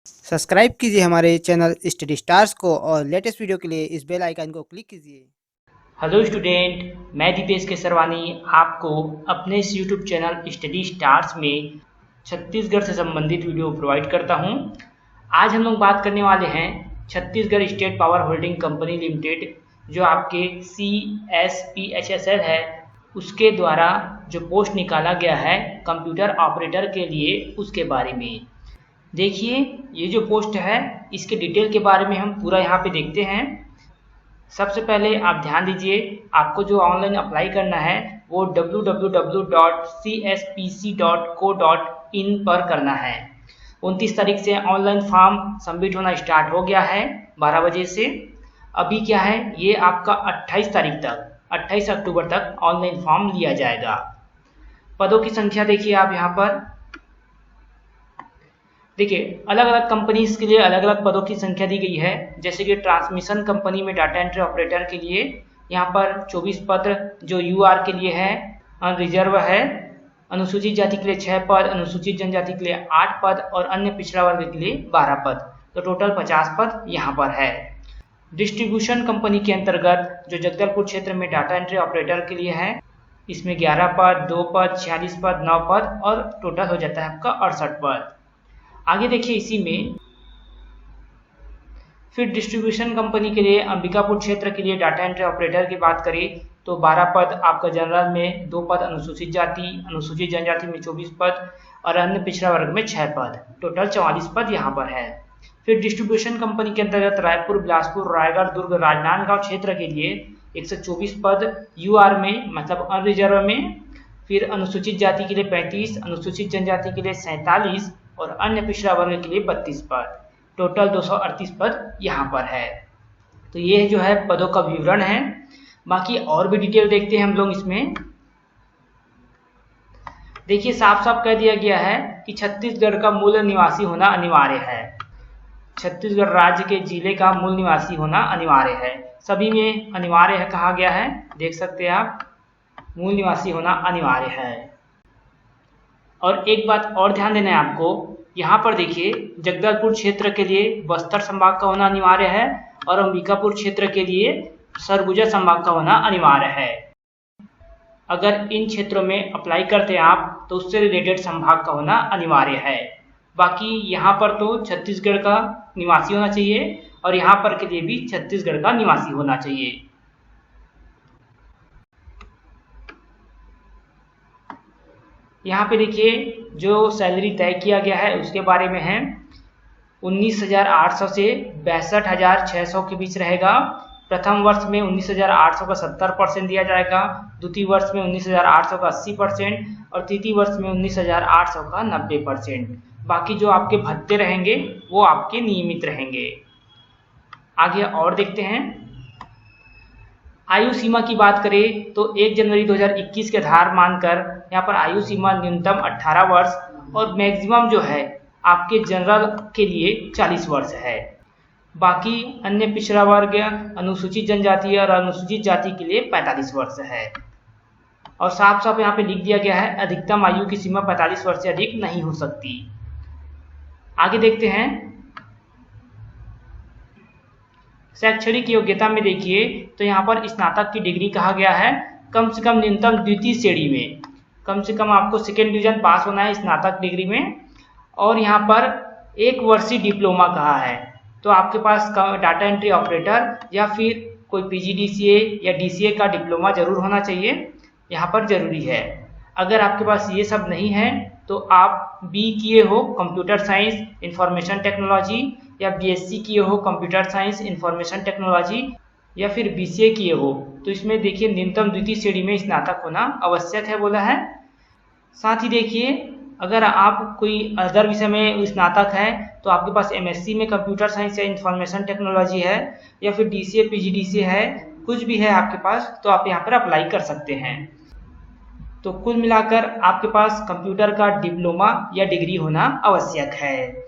Subscribe कीजिए हमारे channel study stars को और लेटेस्ट वीडियो के लिए इस बेल आइकन को क्लिक कीजिए। हेलो स्टूडेंट, मैं दीपेश केसरवानी आपको अपने इस यूट्यूब चैनल स्टडी स्टार्स में छत्तीसगढ़ से संबंधित वीडियो प्रोवाइड करता हूं। आज हम लोग बात करने वाले हैं Chhattisgarh state power holding company limited, जो आपके CSPHSL है, उसके द्वारा जो पोस्ट निकाला गया है कंप्यूटर ऑपरेटर के लिए, उसके बारे में। देखिए, ये जो पोस्ट है इसके डिटेल के बारे में हम पूरा यहाँ पे देखते हैं। सबसे पहले आप ध्यान दीजिए, आपको जो ऑनलाइन अप्लाई करना है वो www.cspc.co.in पर करना है। 29 तारीख से ऑनलाइन फॉर्म सबमिट होना स्टार्ट हो गया है 12 बजे से। अभी क्या है, ये आपका 28 तारीख तक 28 अक्टूबर तक ऑनलाइन फॉर्म लिया जाएगा। पदों की संख्या देखिए आप यहाँ पर देखिए, अलग अलग कंपनीज के लिए अलग अलग पदों की संख्या दी गई है। जैसे कि ट्रांसमिशन कंपनी में डाटा एंट्री ऑपरेटर के लिए यहाँ पर 24 पद जो UR के लिए है, रिजर्व है। अनुसूचित जाति के लिए 6 पद, अनुसूचित जनजाति के लिए 8 पद और अन्य पिछड़ा वर्ग के लिए 12 पद, तो टोटल 50 पद यहाँ पर है। डिस्ट्रीब्यूशन कंपनी के अंतर्गत जो जगदलपुर क्षेत्र में डाटा एंट्री ऑपरेटर के लिए है, इसमें 11 पद, 2 पद, 46 पद, 9 पद और टोटल हो जाता है आपका 68 पद। आगे देखिए इसी में फिर डिस्ट्रीब्यूशन कंपनी के लिए अंबिकापुर क्षेत्र के लिए डाटा एंट्री ऑपरेटर की बात करें तो 12 पद आपका जनरल में, 2 पद अनुसूचित जाति, अनुसूचित जनजाति में 24 पद और अन्य पिछड़ा वर्ग में 6 पद, टोटल 44 पद यहाँ पर है। फिर डिस्ट्रीब्यूशन कंपनी के अंतर्गत रायपुर, बिलासपुर, रायगढ़, दुर्ग, राजनांदगांव क्षेत्र के लिए 124 पद UR में, मतलब अनरिजर्व में। फिर अनुसूचित जाति के लिए 35, अनुसूचित जनजाति के लिए 47 और अन्य पिछड़ा वर्ग के लिए 32 पद, टोटल 238 पद यहाँ पर है। तो ये जो है पदों का विवरण है। बाकी और भी डिटेल देखते हैं हम लोग इसमें। देखिए, साफ साफ कह दिया गया है कि छत्तीसगढ़ का मूल निवासी होना अनिवार्य है। छत्तीसगढ़ राज्य के जिले का मूल निवासी होना अनिवार्य है। सभी में अनिवार्य है कहा गया है, देख सकते हैं आप, मूल निवासी होना अनिवार्य है। और एक बात और ध्यान देना है आपको, यहाँ पर देखिए जगदलपुर क्षेत्र के लिए बस्तर संभाग का होना अनिवार्य है और अंबिकापुर क्षेत्र के लिए सरगुजा संभाग का होना अनिवार्य है। अगर इन क्षेत्रों में अप्लाई करते हैं आप तो उससे रिलेटेड संभाग का होना अनिवार्य है। बाकी यहाँ पर तो छत्तीसगढ़ का निवासी होना चाहिए और यहाँ पर के लिए भी छत्तीसगढ़ का निवासी होना चाहिए। यहाँ पे देखिए जो सैलरी तय किया गया है उसके बारे में है। 19,800 से 62,600 के बीच रहेगा। प्रथम वर्ष में 19,800 का 70% दिया जाएगा, द्वितीय वर्ष में 19,800 का 80% और तृतीय वर्ष में 19,800 का 90%। बाकी जो आपके भत्ते रहेंगे वो आपके नियमित रहेंगे। आगे और देखते हैं। आयु सीमा की बात करें तो 1 जनवरी 2021 के आधार मानकर यहाँ पर आयु सीमा न्यूनतम 18 वर्ष और मैक्सिमम जो है आपके जनरल के लिए 40 वर्ष है। बाकी अन्य पिछड़ा वर्ग, अनुसूचित जनजाति और अनुसूचित जाति के लिए 45 वर्ष है। और साफ साफ यहाँ पे लिख दिया गया है अधिकतम आयु की सीमा 45 वर्ष से अधिक नहीं हो सकती। आगे देखते हैं। शैक्षणिक योग्यता में देखिए तो यहाँ पर स्नातक की डिग्री कहा गया है, कम से कम न्यूनतम द्वितीय श्रेणी में, कम से कम आपको सेकेंड डिवीजन पास होना है स्नातक डिग्री में। और यहाँ पर 1 वर्षीय डिप्लोमा कहा है, तो आपके पास डाटा एंट्री ऑपरेटर या फिर कोई PGDCA या DCA का डिप्लोमा जरूर होना चाहिए, यहाँ पर जरूरी है। अगर आपके पास ये सब नहीं है तो आप B किए हो कंप्यूटर साइंस इंफॉर्मेशन टेक्नोलॉजी, या BSc किए हो कंप्यूटर साइंस इंफॉर्मेशन टेक्नोलॉजी, या फिर BCA किए हो, तो इसमें देखिए न्यूनतम द्वितीय श्रेणी में स्नातक होना आवश्यक है बोला है। साथ ही देखिए, अगर आप कोई अदर विषय में स्नातक है तो आपके पास MSc में कंप्यूटर साइंस या इंफॉर्मेशन टेक्नोलॉजी है, या फिर DCA PGDCA है, कुछ भी है आपके पास तो आप यहाँ पर अप्लाई कर सकते हैं। तो कुल मिलाकर आपके पास कंप्यूटर का डिप्लोमा या डिग्री होना आवश्यक है,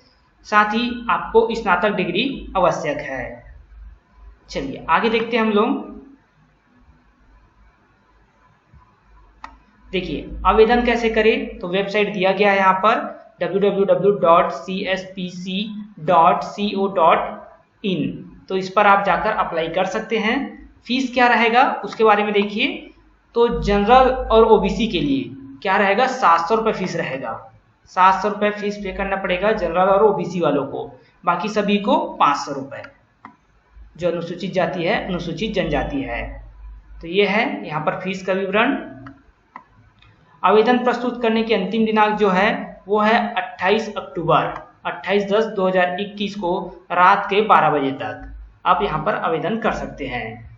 साथ ही आपको स्नातक डिग्री आवश्यक है। चलिए आगे देखते हैं हम लोग। देखिए आवेदन कैसे करें, तो वेबसाइट दिया गया है यहाँ पर www.cspc.co.in तो इस पर आप जाकर अप्लाई कर सकते हैं। फीस क्या रहेगा उसके बारे में देखिए। तो जनरल और ओबीसी के लिए क्या रहेगा, 700 रुपये फीस रहेगा। 700 रुपये फीस पे करना पड़ेगा जनरल और ओबीसी वालों को, बाकी सभी को 500 रुपये, जो अनुसूचित जाति है, अनुसूचित जनजाति है। तो ये है यहाँ पर फीस का विवरण। आवेदन प्रस्तुत करने की अंतिम दिनांक जो है वो है 28 अक्टूबर 28/10/2021 को रात के 12 बजे तक आप यहाँ पर आवेदन कर सकते हैं।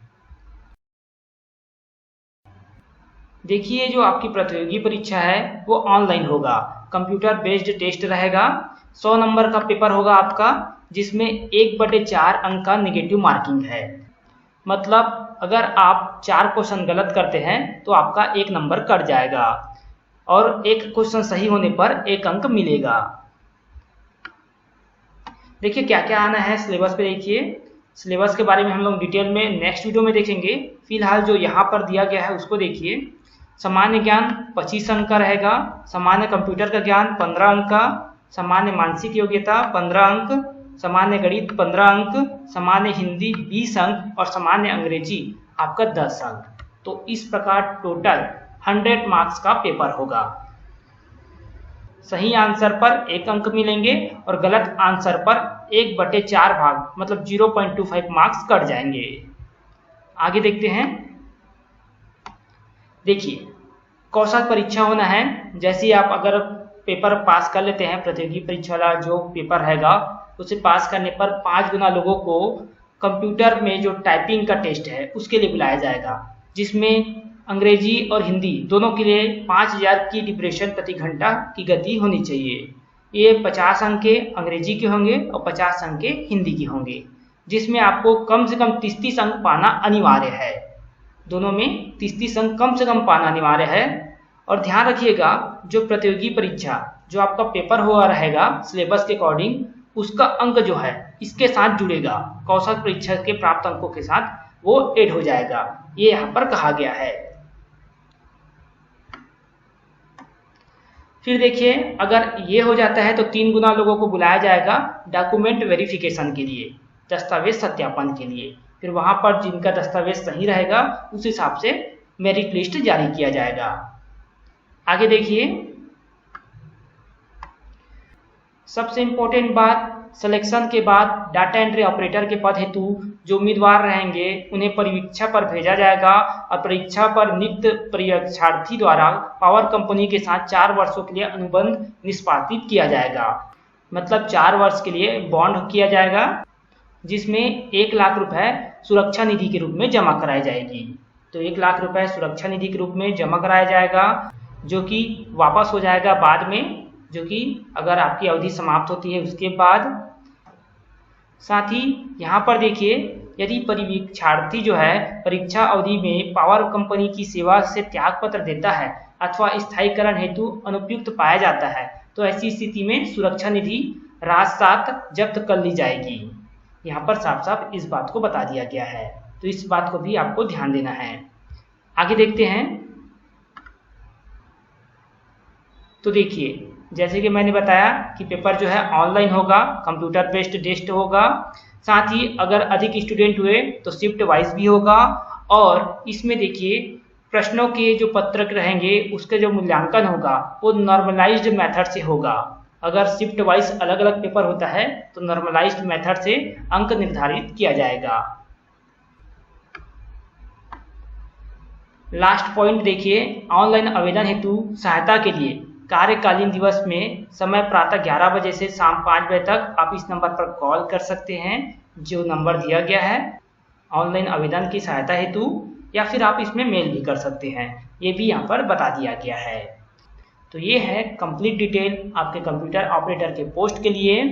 देखिए, जो आपकी प्रतियोगी परीक्षा है वो ऑनलाइन होगा, कंप्यूटर बेस्ड टेस्ट रहेगा। 100 नंबर का पेपर होगा आपका, जिसमें 1/4 अंक का नेगेटिव मार्किंग है। मतलब अगर आप 4 क्वेश्चन गलत करते हैं तो आपका 1 नंबर कट जाएगा और 1 क्वेश्चन सही होने पर 1 अंक मिलेगा। देखिए क्या क्या आना है सिलेबस पे। देखिए सिलेबस के बारे में हम लोग डिटेल में नेक्स्ट वीडियो में देखेंगे। फिलहाल जो यहाँ पर दिया गया है उसको देखिए। सामान्य ज्ञान 25 अंक का रहेगा, सामान्य कंप्यूटर का ज्ञान 15 अंक का, सामान्य मानसिक योग्यता 15 अंक, सामान्य गणित 15 अंक, सामान्य हिंदी 20 अंक और सामान्य अंग्रेजी आपका 10 अंक। तो इस प्रकार टोटल 100 मार्क्स का पेपर होगा। सही आंसर पर 1 अंक मिलेंगे और गलत आंसर पर 1/4 भाग मतलब 0.25 मार्क्स कट जाएंगे। आगे देखते हैं। देखिए कौशल परीक्षा होना है। जैसे आप अगर पेपर पास कर लेते हैं, प्रतियोगी परीक्षा वाला जो पेपर रहेगा उसे पास करने पर 5 गुना लोगों को कंप्यूटर में जो टाइपिंग का टेस्ट है उसके लिए बुलाया जाएगा, जिसमें अंग्रेजी और हिंदी दोनों के लिए 5000 की डिप्रेशन प्रति घंटा की गति होनी चाहिए। ये 50 अंक के अंग्रेजी के होंगे और 50 अंक के हिंदी के होंगे, जिसमें आपको कम से कम 30 अंक पाना अनिवार्य है। दोनों में 30 अंक कम से कम पाना अनिवार्य है। और ध्यान रखिएगा, जो प्रतियोगी परीक्षा जो आपका पेपर हुआ रहेगा सिलेबस के अकॉर्डिंग, उसका अंक जो है इसके साथ जुड़ेगा, कौशल परीक्षा के प्राप्त अंकों के साथ वो ऐड हो जाएगा। ये यहाँ पर कहा गया है। फिर देखिए अगर ये हो जाता है तो 3 गुना लोगों को बुलाया जाएगा डॉक्यूमेंट वेरिफिकेशन के लिए, दस्तावेज सत्यापन के लिए। फिर वहां पर जिनका दस्तावेज सही रहेगा उस हिसाब से मेरिट लिस्ट जारी किया जाएगा। आगे देखिए, सबसे इम्पोर्टेंट बात, सिलेक्शन के बाद डाटा एंट्री ऑपरेटर के पद हेतु जो उम्मीदवार रहेंगे उन्हें परीक्षा पर भेजा जाएगा और परीक्षा पर नियुक्त परीक्षार्थी द्वारा पावर कंपनी के साथ 4 वर्षों के लिए अनुबंध निष्पादित किया जाएगा। मतलब 4 वर्ष के लिए बॉन्ड किया जाएगा, जिसमें 1 लाख रुपए सुरक्षा निधि के रूप में जमा कराई जाएगी। तो 1 लाख रुपए सुरक्षा निधि के रूप में जमा कराया जाएगा, जो कि वापस हो जाएगा बाद में, जो कि अगर आपकी अवधि समाप्त होती है उसके बाद। साथ ही यहाँ पर देखिए, यदि परीक्षार्थी जो है परीक्षा अवधि में पावर कंपनी की सेवा से त्याग पत्र देता है अथवा स्थायीकरण हेतु अनुपयुक्त पाया जाता है तो ऐसी स्थिति में सुरक्षा निधि राजसात जब्त कर ली जाएगी। यहाँ पर साफ साफ इस बात को बता दिया गया है, तो इस बात को भी आपको ध्यान देना है। आगे देखते हैं। तो देखिए जैसे कि मैंने बताया कि पेपर जो है ऑनलाइन होगा, कंप्यूटर बेस्ड टेस्ट होगा। साथ ही अगर अधिक स्टूडेंट हुए तो शिफ्ट वाइज भी होगा। और इसमें देखिए प्रश्नों के जो पत्रक रहेंगे उसके जो मूल्यांकन होगा वो नॉर्मलाइज्ड मेथड से होगा। अगर शिफ्ट वाइज अलग अलग पेपर होता है तो नॉर्मलाइज्ड मेथड से अंक निर्धारित किया जाएगा। लास्ट पॉइंट देखिए, ऑनलाइन आवेदन हेतु सहायता के लिए कार्यकालीन दिवस में समय प्रातः 11 बजे से शाम 5 बजे तक आप इस नंबर पर कॉल कर सकते हैं, जो नंबर दिया गया है ऑनलाइन आवेदन की सहायता हेतु, या फिर आप इसमें मेल भी कर सकते हैं, ये भी यहाँ पर बता दिया गया है। तो ये है कंप्लीट डिटेल आपके कंप्यूटर ऑपरेटर के पोस्ट के लिए।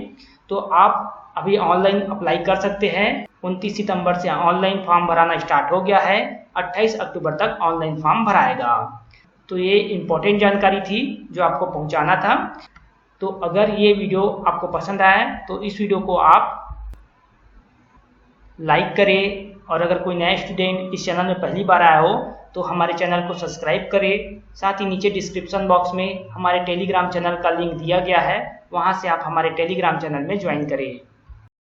तो आप अभी ऑनलाइन अप्लाई कर सकते हैं। 29 सितंबर से ऑनलाइन फॉर्म भराना स्टार्ट हो गया है, 28 अक्टूबर तक ऑनलाइन फॉर्म भराएगा। तो ये इम्पोर्टेंट जानकारी थी जो आपको पहुंचाना था। तो अगर ये वीडियो आपको पसंद आया तो इस वीडियो को आप लाइक करें और अगर कोई नया स्टूडेंट इस चैनल में पहली बार आया हो तो हमारे चैनल को सब्सक्राइब करें। साथ ही नीचे डिस्क्रिप्शन बॉक्स में हमारे टेलीग्राम चैनल का लिंक दिया गया है, वहाँ से आप हमारे टेलीग्राम चैनल में ज्वाइन करें।